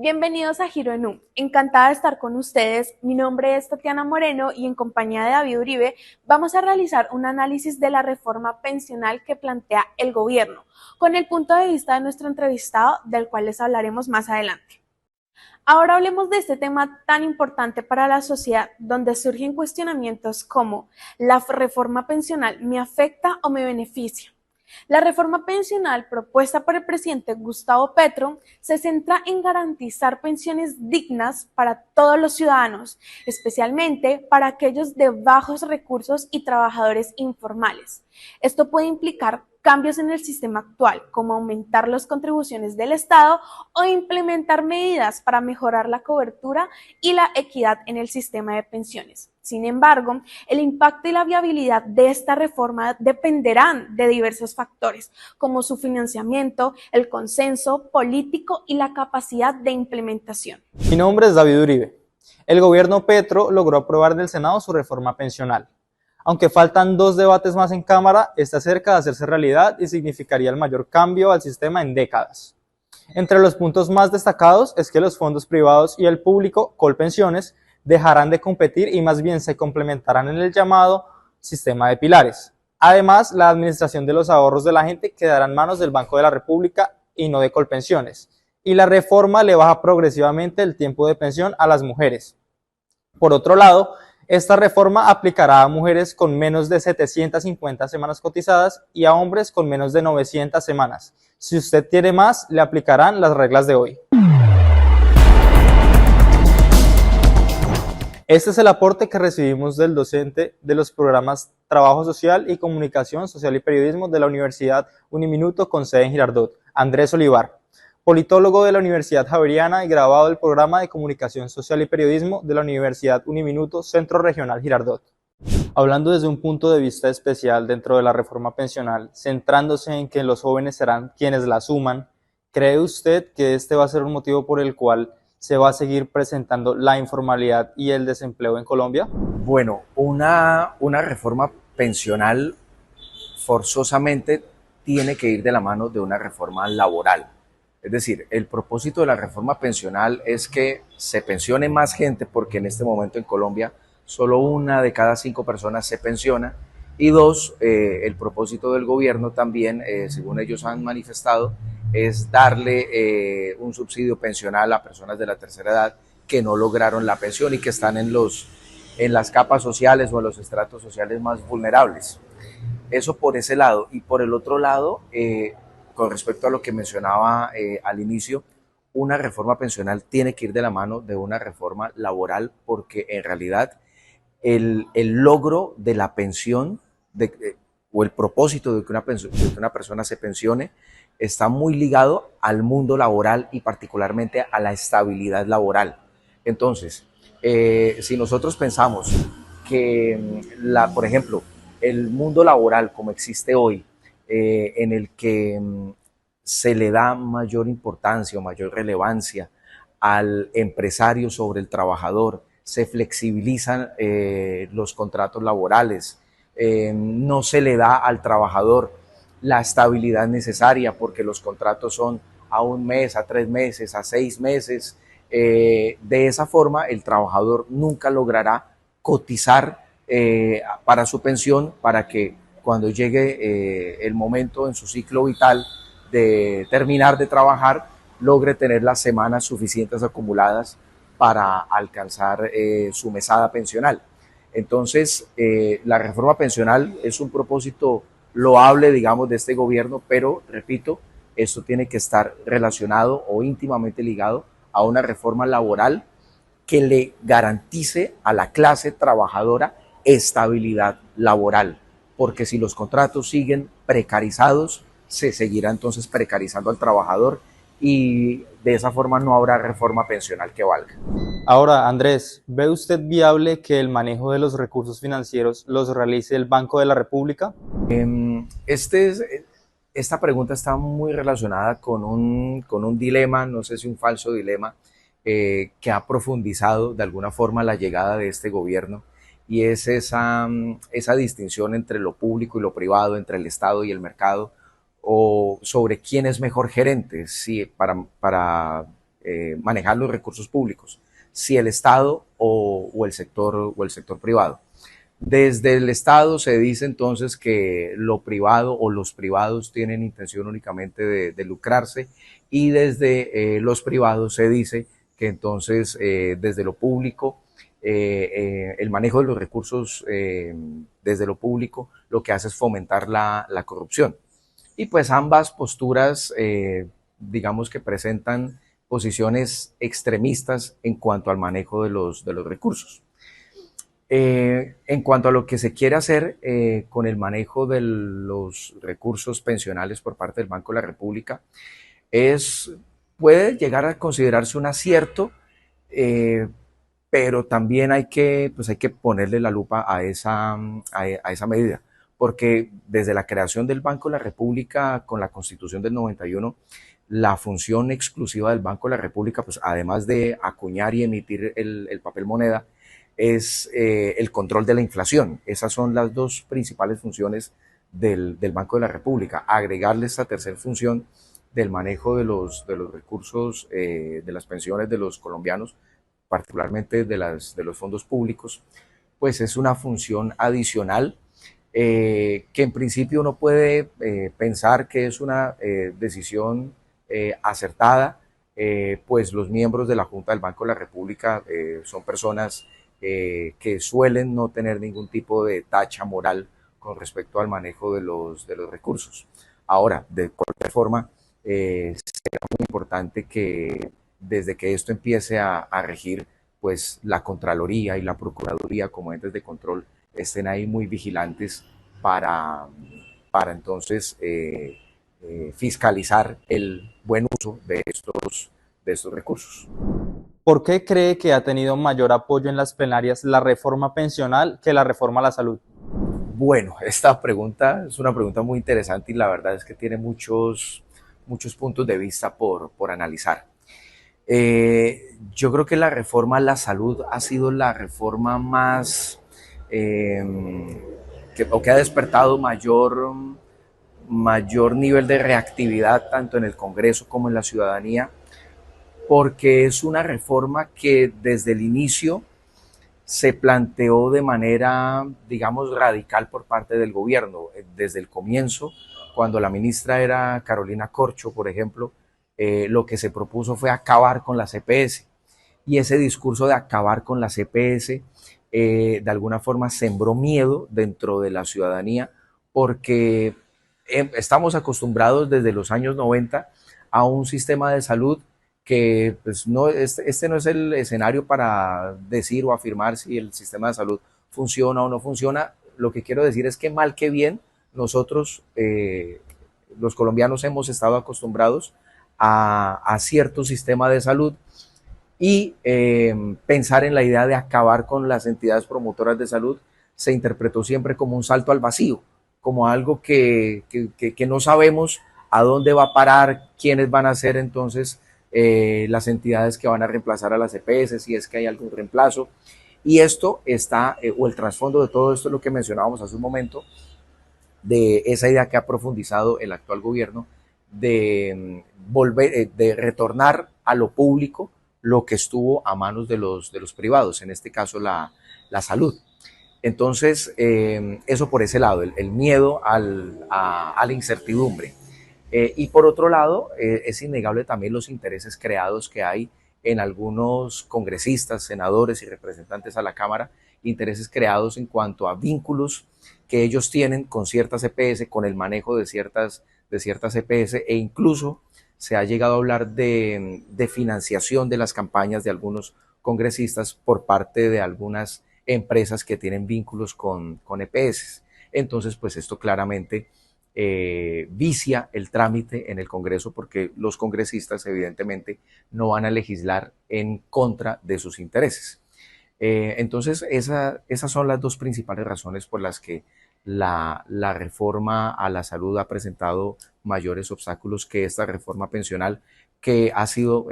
Bienvenidos a Giro en U. Encantada de estar con ustedes. Mi nombre es Tatiana Moreno y en compañía de David Uribe vamos a realizar un análisis de la reforma pensional que plantea el gobierno, con el punto de vista de nuestro entrevistado, del cual les hablaremos más adelante. Ahora hablemos de este tema tan importante para la sociedad, donde surgen cuestionamientos como: ¿la reforma pensional me afecta o me beneficia? La reforma pensional propuesta por el presidente Gustavo Petro se centra en garantizar pensiones dignas para todos los ciudadanos, especialmente para aquellos de bajos recursos y trabajadores informales. Esto puede implicar cambios en el sistema actual, como aumentar las contribuciones del Estado o implementar medidas para mejorar la cobertura y la equidad en el sistema de pensiones. Sin embargo, el impacto y la viabilidad de esta reforma dependerán de diversos factores, como su financiamiento, el consenso político y la capacidad de implementación. Mi nombre es David Uribe. El gobierno Petro logró aprobar en el Senado su reforma pensional. Aunque faltan 2 debates más en Cámara, está cerca de hacerse realidad y significaría el mayor cambio al sistema en décadas. Entre los puntos más destacados es que los fondos privados y el público, Colpensiones, dejarán de competir y más bien se complementarán en el llamado sistema de pilares. Además, la administración de los ahorros de la gente quedará en manos del Banco de la República y no de Colpensiones. Y la reforma le baja progresivamente el tiempo de pensión a las mujeres. Por otro lado, esta reforma aplicará a mujeres con menos de 750 semanas cotizadas y a hombres con menos de 900 semanas. Si usted tiene más, le aplicarán las reglas de hoy. Este es el aporte que recibimos del docente de los programas Trabajo Social y Comunicación Social y Periodismo de la Universidad Uniminuto con sede en Girardot, Andrés Olivar, politólogo de la Universidad Javeriana y graduado del programa de Comunicación Social y Periodismo de la Universidad Uniminuto Centro Regional Girardot. Hablando desde un punto de vista especial dentro de la reforma pensional, centrándose en que los jóvenes serán quienes la asuman, ¿cree usted que este va a ser un motivo por el cual se va a seguir presentando la informalidad y el desempleo en Colombia? Bueno, una reforma pensional forzosamente tiene que ir de la mano de una reforma laboral. Es decir, el propósito de la reforma pensional es que se pensione más gente, porque en este momento en Colombia solo 1 de cada 5 personas se pensiona, y 2, el propósito del gobierno también, según ellos han manifestado, es darle un subsidio pensional a personas de la tercera edad que no lograron la pensión y que están en las capas sociales o en los estratos sociales más vulnerables. Eso por ese lado. Y por el otro lado, con respecto a lo que mencionaba al inicio, una reforma pensional tiene que ir de la mano de una reforma laboral, porque en realidad el logro de la pensión o el propósito de que una persona se pensione está muy ligado al mundo laboral y particularmente a la estabilidad laboral. Entonces, si nosotros pensamos que, por ejemplo, el mundo laboral como existe hoy, en el que se le da mayor importancia o mayor relevancia al empresario sobre el trabajador, se flexibilizan los contratos laborales, no se le da al trabajador la estabilidad necesaria, porque los contratos son a 1 mes, a 3 meses, a 6 meses. De esa forma, el trabajador nunca logrará cotizar para su pensión, para que cuando llegue el momento en su ciclo vital de terminar de trabajar, logre tener las semanas suficientes acumuladas para alcanzar su mesada pensional. Entonces, la reforma pensional es un propósito loable, digamos, de este gobierno, pero, repito, esto tiene que estar relacionado o íntimamente ligado a una reforma laboral que le garantice a la clase trabajadora estabilidad laboral, porque si los contratos siguen precarizados, se seguirá entonces precarizando al trabajador y de esa forma no habrá reforma pensional que valga. Ahora, Andrés, ¿ve usted viable que el manejo de los recursos financieros los realice el Banco de la República? Esta pregunta está muy relacionada con un dilema, no sé si un falso dilema, que ha profundizado de alguna forma la llegada de este gobierno, y es esa distinción entre lo público y lo privado, entre el Estado y el mercado, o sobre quién es mejor gerente, si para manejar los recursos públicos, si el Estado o el sector privado. Desde el Estado se dice entonces que lo privado o los privados tienen intención únicamente de lucrarse, y desde los privados se dice que entonces desde lo público, el manejo de los recursos desde lo público lo que hace es fomentar la corrupción. Y pues ambas posturas digamos que presentan posiciones extremistas en cuanto al manejo de los recursos. En cuanto a lo que se quiere hacer con el manejo de los recursos pensionales por parte del Banco de la República, puede llegar a considerarse un acierto, pero también hay que ponerle la lupa a esa medida, porque desde la creación del Banco de la República con la Constitución del 91, la función exclusiva del Banco de la República, pues además de acuñar y emitir el papel moneda, es el control de la inflación. Esas son las dos principales funciones del Banco de la República. Agregarle esta tercera función del manejo de los recursos, de las pensiones de los colombianos, particularmente de los fondos públicos, pues es una función adicional que en principio uno puede pensar que es una decisión acertada, pues los miembros de la Junta del Banco de la República son personas que suelen no tener ningún tipo de tacha moral con respecto al manejo de los recursos. Ahora, de cualquier forma, será muy importante que desde que esto empiece a regir, pues la Contraloría y la Procuraduría como entes de control estén ahí muy vigilantes para entonces fiscalizar el buen uso de estos recursos. ¿Por qué cree que ha tenido mayor apoyo en las plenarias la reforma pensional que la reforma a la salud? Bueno, esta pregunta es una pregunta muy interesante y la verdad es que tiene muchos puntos de vista por analizar. Yo creo que la reforma a la salud ha sido la reforma más que ha despertado mayor nivel de reactividad tanto en el Congreso como en la ciudadanía, porque es una reforma que desde el inicio se planteó de manera, digamos, radical por parte del gobierno. Desde el comienzo, cuando la ministra era Carolina Corcho, por ejemplo, lo que se propuso fue acabar con la CPS. Y ese discurso de acabar con la CPS, de alguna forma sembró miedo dentro de la ciudadanía, porque estamos acostumbrados desde los años 90 a un sistema de salud que pues no, este no es el escenario para decir o afirmar si el sistema de salud funciona o no funciona. Lo que quiero decir es que mal que bien, nosotros, los colombianos, hemos estado acostumbrados a cierto sistema de salud y pensar en la idea de acabar con las entidades promotoras de salud se interpretó siempre como un salto al vacío, como algo que no sabemos a dónde va a parar, quiénes van a ser entonces las entidades que van a reemplazar a las EPS, si es que hay algún reemplazo. Y esto está, o el trasfondo de todo esto es lo que mencionábamos hace un momento, de esa idea que ha profundizado el actual gobierno de volver, de retornar a lo público lo que estuvo a manos de los privados, en este caso la salud. Entonces, eso por ese lado, el miedo a la incertidumbre. Y por otro lado, es innegable también los intereses creados que hay en algunos congresistas, senadores y representantes a la Cámara, intereses creados en cuanto a vínculos que ellos tienen con ciertas EPS, con el manejo de ciertas EPS, e incluso se ha llegado a hablar de financiación de las campañas de algunos congresistas por parte de algunas empresas que tienen vínculos con EPS. Entonces, pues esto claramente vicia el trámite en el Congreso, porque los congresistas evidentemente no van a legislar en contra de sus intereses. Entonces esas son las dos principales razones por las que la reforma a la salud ha presentado mayores obstáculos que esta reforma pensional, que ha sido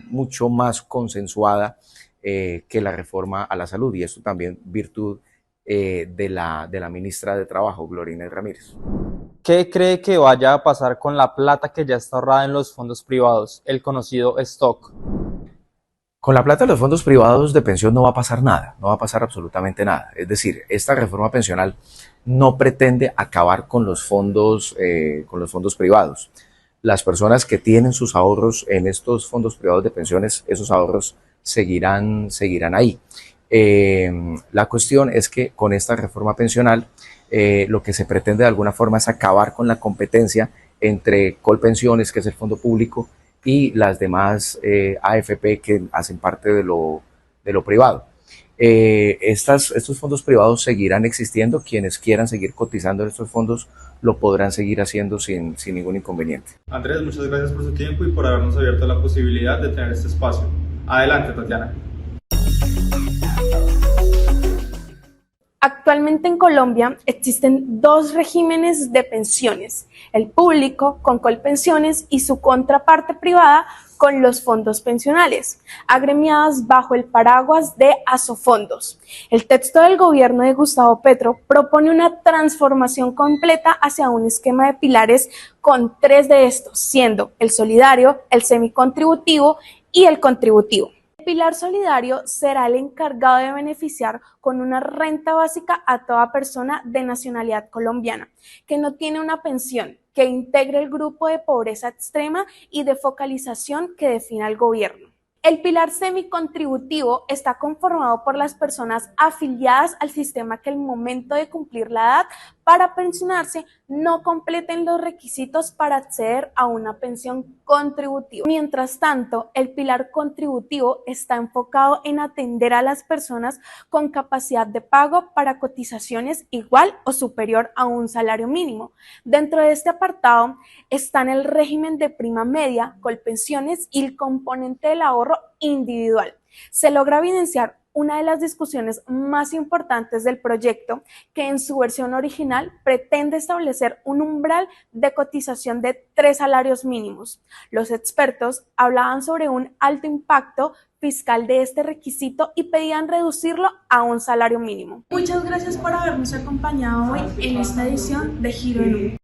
mucho más consensuada que la reforma a la salud, y esto también virtud de la ministra de Trabajo, Gloria Inés Ramírez. ¿Qué cree que vaya a pasar con la plata que ya está ahorrada en los fondos privados, el conocido stock? Con la plata de los fondos privados de pensión no va a pasar nada, no va a pasar absolutamente nada. Es decir, esta reforma pensional no pretende acabar con los fondos privados. Las personas que tienen sus ahorros en estos fondos privados de pensiones, esos ahorros seguirán ahí. La cuestión es que con esta reforma pensional lo que se pretende de alguna forma es acabar con la competencia entre Colpensiones, que es el fondo público, y las demás AFP que hacen parte de lo privado. Estos fondos privados seguirán existiendo, quienes quieran seguir cotizando en estos fondos lo podrán seguir haciendo sin ningún inconveniente. Andrés, muchas gracias por su tiempo y por habernos abierto la posibilidad de tener este espacio. Adelante, Tatiana. Actualmente en Colombia existen dos regímenes de pensiones, el público con Colpensiones y su contraparte privada con los fondos pensionales, agremiadas bajo el paraguas de Asofondos. El texto del gobierno de Gustavo Petro propone una transformación completa hacia un esquema de pilares con tres de estos, siendo el solidario, el semicontributivo y el contributivo. El pilar solidario será el encargado de beneficiar con una renta básica a toda persona de nacionalidad colombiana que no tiene una pensión, que integre el grupo de pobreza extrema y de focalización que defina el gobierno. El pilar semicontributivo está conformado por las personas afiliadas al sistema que al momento de cumplir la edad para pensionarse no completen los requisitos para acceder a una pensión contributiva. Mientras tanto, el pilar contributivo está enfocado en atender a las personas con capacidad de pago para cotizaciones igual o superior a un salario mínimo. Dentro de este apartado están el régimen de prima media, Colpensiones y el componente del ahorro individual. Se logra evidenciar una de las discusiones más importantes del proyecto, que en su versión original pretende establecer un umbral de cotización de 3 salarios mínimos. Los expertos hablaban sobre un alto impacto fiscal de este requisito y pedían reducirlo a un salario mínimo. Muchas gracias por habernos acompañado hoy en esta edición de Giro en U.